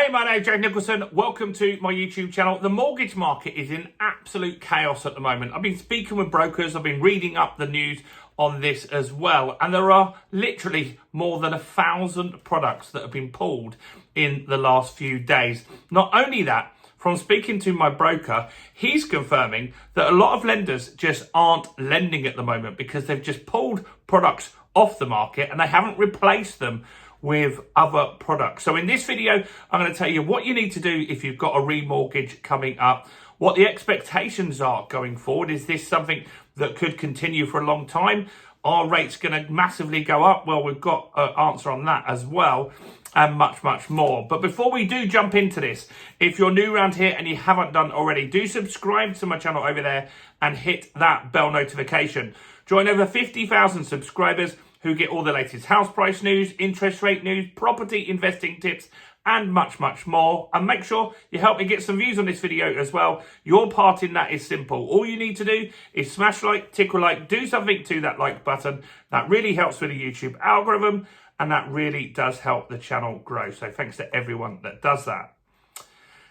Hey, my name's James Nicholson. Welcome to my YouTube channel. The mortgage market is in absolute chaos at the moment. I've been speaking with brokers. I've been reading up the news on this as well. And there are literally more than 1,000 products that have been pulled in the last few days. Not only that, from speaking to my broker, he's confirming that a lot of lenders just aren't lending at the moment because they've just pulled products off the market and they haven't replaced them with other products. So in this video, I'm going to tell you what you need to do if you've got a remortgage coming up, what the expectations are going forward. Is this something that could continue for a long time? Are rates going to massively go up? Well, we've got an answer on that as well, and much, much more. But before we do jump into this, if you're new around here and you haven't done already, do subscribe to my channel over there and hit that bell notification. Join over 50,000 subscribers who get all the latest house price news, interest rate news, property investing tips, and much, much more. And make sure you help me get some views on this video as well. Your part in that is simple. All you need to do is smash like, tickle like, do something to that like button. That really helps with the YouTube algorithm, and that really does help the channel grow. So thanks to everyone that does that.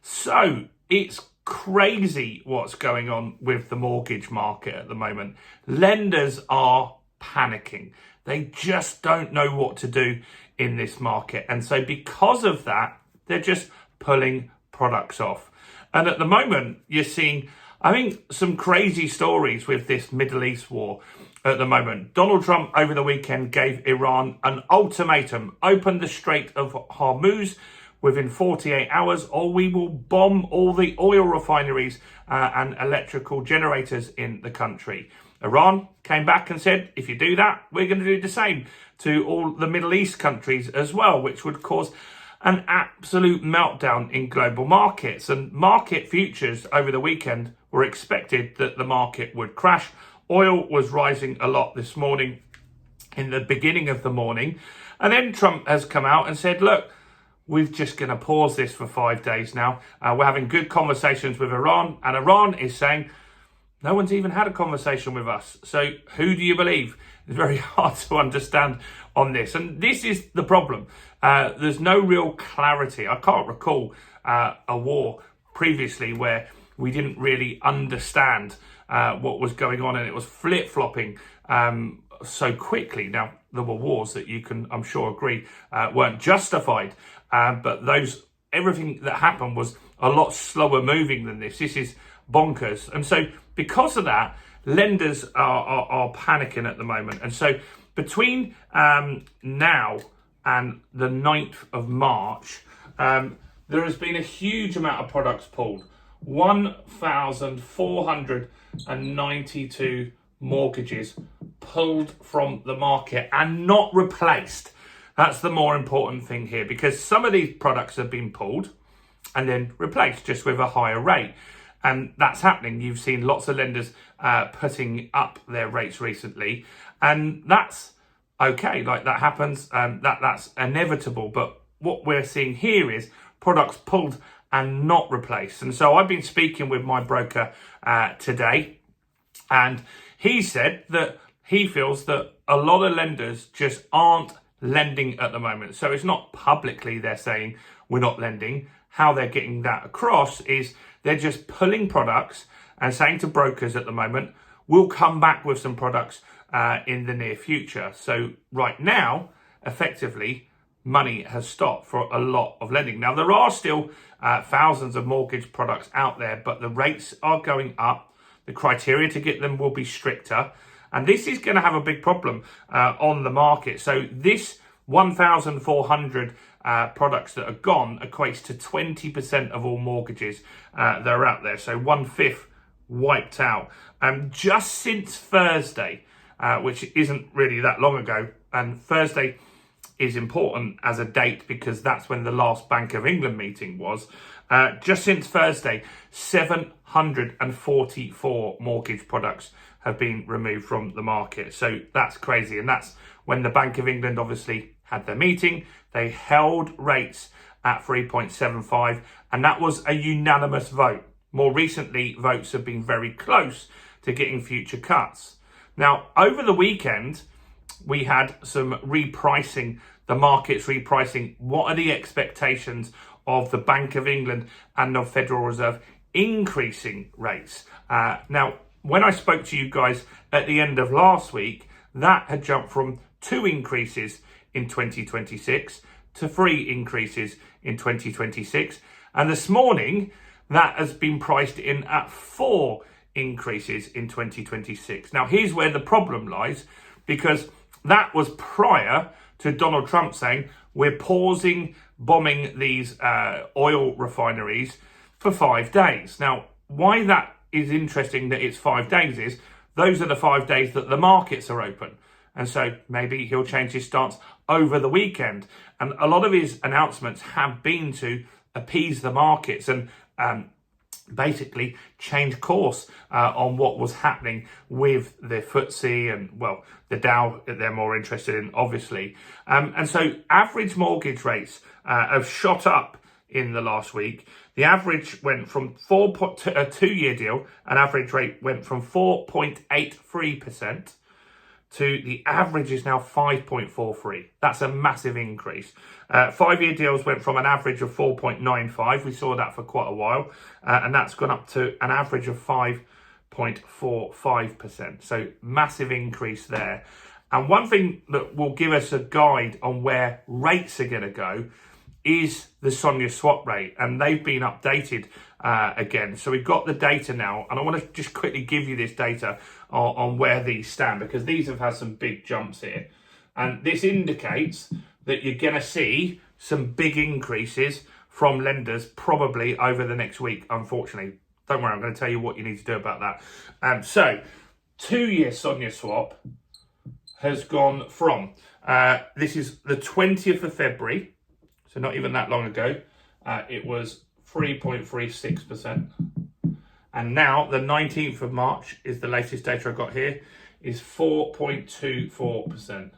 So it's crazy what's going on with the mortgage market at the moment. Lenders are panicking. They just don't know what to do in this market. And so because of that, they're just pulling products off. And at the moment, you're seeing, I think, some crazy stories with this Middle East war at the moment. Donald Trump over the weekend gave Iran an ultimatum: open the Strait of Hormuz within 48 hours or we will bomb all the oil refineries and electrical generators in the country. Iran came back and said, if you do that, we're going to do the same to all the Middle East countries as well, which would cause an absolute meltdown in global markets. And market futures over the weekend were expected that the market would crash. Oil was rising a lot this morning, in the beginning of the morning. And then Trump has come out and said, look, we're just going to pause this for 5 days now. We're having good conversations with Iran, and Iran is saying, no one's even had a conversation with us. So who do you believe? It's very hard to understand on this. And this is the problem. There's no real clarity. I can't recall a war previously where we didn't really understand what was going on, and it was flip-flopping so quickly. Now, there were wars that you can, I'm sure, agree weren't justified. But everything that happened was a lot slower moving than this. This is bonkers. And so because of that, lenders are panicking at the moment. And so between now and the 9th of March, there has been a huge amount of products pulled. 1,492 mortgages pulled from the market and not replaced. That's the more important thing here, because some of these products have been pulled and then replaced just with a higher rate. And that's happening. You've seen lots of lenders putting up their rates recently, and that's okay. Like, that happens, that's inevitable. But what we're seeing here is products pulled and not replaced. And so I've been speaking with my broker today, and he said that he feels that a lot of lenders just aren't lending at the moment. So it's not publicly they're saying we're not lending. How they're getting that across is they're just pulling products and saying to brokers at the moment, we'll come back with some products in the near future. So right now, effectively, money has stopped for a lot of lending. Now, there are still thousands of mortgage products out there, but the rates are going up. The criteria to get them will be stricter. And this is going to have a big problem on the market. So this 1,400 products that are gone equates to 20% of all mortgages that are out there. So 1/5 wiped out. Just since Thursday, which isn't really that long ago, and Thursday is important as a date because that's when the last Bank of England meeting was. Just since Thursday, 744 mortgage products have been removed from the market. So that's crazy. And that's when the Bank of England obviously had their meeting. They held rates at 3.75, and that was a unanimous vote. More recently, votes have been very close to getting future cuts. Now, over the weekend, we had some repricing, the market's repricing. What are the expectations of the Bank of England and the Federal Reserve increasing rates. Now, when I spoke to you guys at the end of last week, that had jumped from 2 increases in 2026 to 3 increases in 2026. And this morning, that has been priced in at 4 increases in 2026. Now, here's where the problem lies, because that was prior to Donald Trump saying, we're pausing bombing these oil refineries for 5 days. Now, why that is interesting that it's 5 days is, those are the 5 days that the markets are open. And so maybe he'll change his stance over the weekend. And a lot of his announcements have been to appease the markets and basically change course on what was happening with the FTSE and, well, the Dow they're more interested in, obviously. And so average mortgage rates have shot up in the last week. The average went from a 2-year deal, an average rate went from 4.83% to the average is now 5.43. That's a massive increase. 5-year deals went from an average of 4.95. We saw that for quite a while. And that's gone up to an average of 5.45%. So massive increase there. And one thing that will give us a guide on where rates are going to go is the Sonia swap rate, and they've been updated again. So we've got the data now, and I want to just quickly give you this data on where these stand, because these have had some big jumps here. And this indicates that you're going to see some big increases from lenders probably over the next week, unfortunately. Don't worry, I'm going to tell you what you need to do about that. So 2-year Sonia swap has gone from, this is the 20th of February, so not even that long ago, it was 3.36%. And now the 19th of March is the latest data I got here, is 4.24%.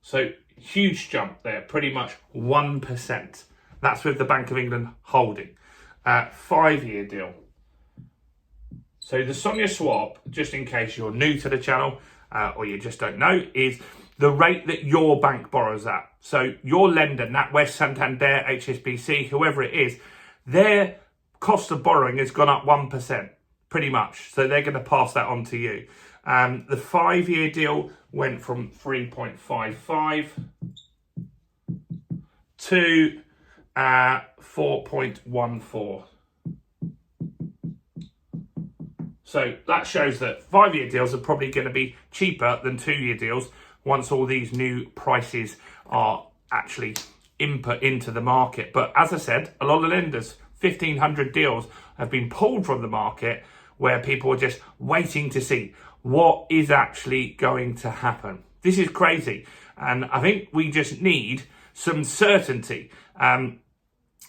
So huge jump there, pretty much 1%. That's with the Bank of England holding. 5-year deal. So the Sonia swap, just in case you're new to the channel or you just don't know, is the rate that your bank borrows at. So your lender, NatWest, Santander, HSBC, whoever it is, their cost of borrowing has gone up 1%, pretty much. So they're going to pass that on to you. The 5-year deal went from 3.55 to 4.14. So that shows that 5-year deals are probably going to be cheaper than 2-year deals once all these new prices are actually input into the market. But as I said, a lot of lenders, 1,500 deals have been pulled from the market where people are just waiting to see what is actually going to happen. This is crazy. And I think we just need some certainty. And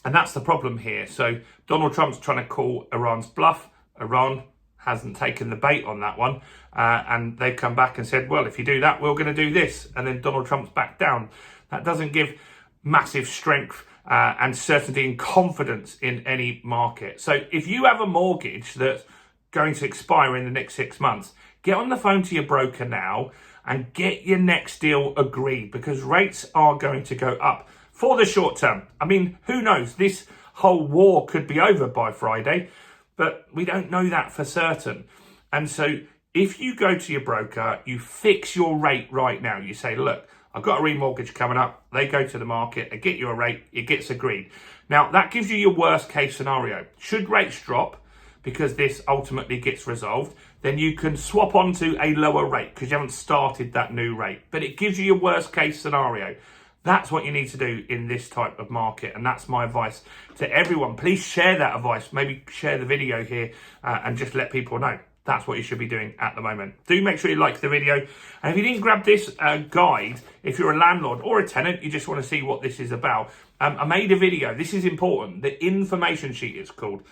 that's the problem here. So Donald Trump's trying to call Iran's bluff. Iran hasn't taken the bait on that one. And they've come back and said, well, if you do that, we're going to do this. And then Donald Trump's backed down. That doesn't give massive strength and certainty and confidence in any market. So if you have a mortgage that's going to expire in the next 6 months, get on the phone to your broker now and get your next deal agreed, because rates are going to go up for the short term. I mean, who knows? This whole war could be over by Friday, but we don't know that for certain. And so if you go to your broker, you fix your rate right now. You say, look, I've got a remortgage coming up. They go to the market, they get you a rate, it gets agreed. Now, that gives you your worst case scenario. Should rates drop, because this ultimately gets resolved, then you can swap onto a lower rate because you haven't started that new rate. But it gives you your worst case scenario. That's what you need to do in this type of market. And that's my advice to everyone. Please share that advice. Maybe share the video here and just let people know. That's what you should be doing at the moment. Do make sure you like the video. And if you didn't grab this guide, if you're a landlord or a tenant, you just want to see what this is about, I made a video. This is important. The information sheet, it's called.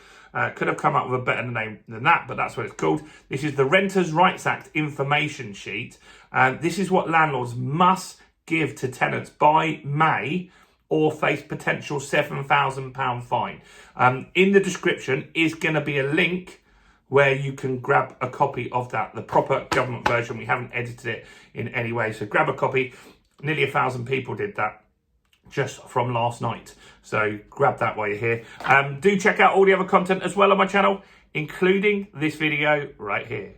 Could have come up with a better name than that, but that's what it's called. This is the Renters' Rights Act information sheet. This is what landlords must give to tenants by May or face potential £7,000 fine. In the description is going to be a link where you can grab a copy of that, the proper government version. We haven't edited it in any way, so grab a copy. Nearly 1,000 people did that. just from last night. So grab that while you're here. Do check out all the other content as well on my channel, including this video right here.